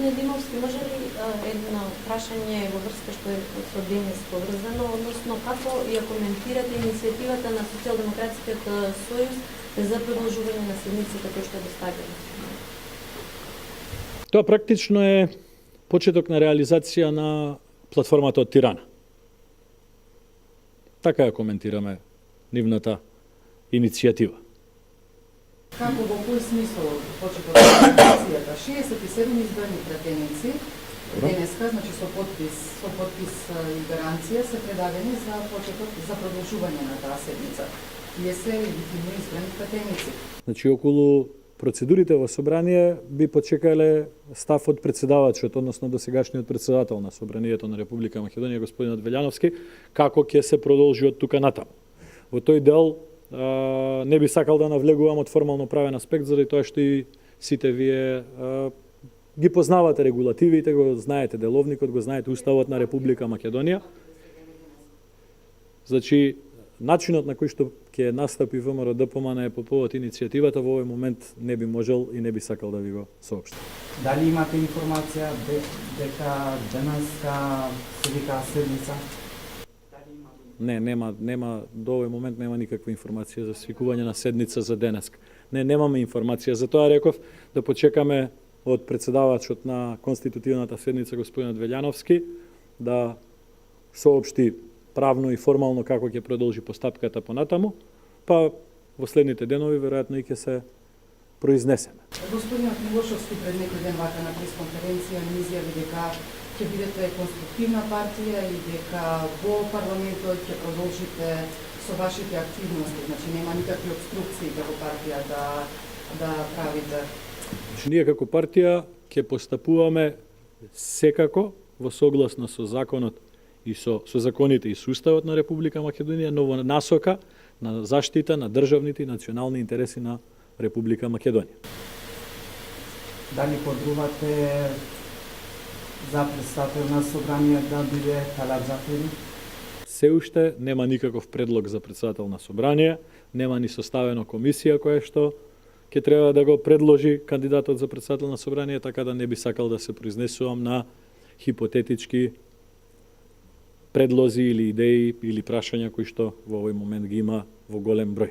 Господин Димовски, може ли едно прашање во врска што е со денес поврзано, односно како ја коментирате иницијативата на Социјалдемократскиот сојуз за продолжување на седницата која што е доставена? Тоа практично е почеток на реализација на платформата од Тирана. Така ја коментираме нивната иницијатива. Како во кој смисол почеток на реализацијата? 67 избрани пратеници денеска, значи со подпис и гаранција се предадени за почеток за продолжување на таа седница. Тие се легитимно избрани пратеници. Значи околу процедурите во собрание би почекале став од председавачот, односно досегашниот председател на Собранието на Република Македонија, господинот Велјановски, како ќе се продолжи од тука натаму. Во тој дел не би сакал да навлегувам од формално правен аспект, заради тоа што и сите вие ги познавате регулативите, го знаете деловникот, го знаете Уставот на Република Македонија. Значи, начинот на кој што ќе настапи ВМРО ДПМН по повод иницијативата во овој момент не би можел и не би сакал да ви го соопштам. Дали имате информација дека денеска се вика седница? Не, нема до овој момент нема никаква информација за свикување на седница за денеска. Немаме информација, затоа реков да почекаме од председавачот на конститутивната седница господинот Велјановски да соопшти правно и формално како ќе продолжи постапката понатаму, па во следните денови веројатно и ќе се произнесеме. Господинот Милошовски пред некој ден вака на пресконференција ни изјави дека ќе бидете конструктивна партија и дека во парламентот ќе продолжите со вашите активности, значи нема никакви обструкции како партија да правите. Значи ние како партија ќе постапуваме секако во согласно со законот и со законите и со Уставот на Република Македонија, но во насока на заштита на државните и национални интереси на Република Македонија. Дали подрувате за председател на собрание да биде Талат Зафери? Се уште нема никаков предлог за председател на собрание, нема ни составено комисија која што ќе треба да го предложи кандидатот за председател на собрание, така да не би сакал да се произнесувам на хипотетички предлози или идеи или прашања кои што во овој момент ги има во голем број.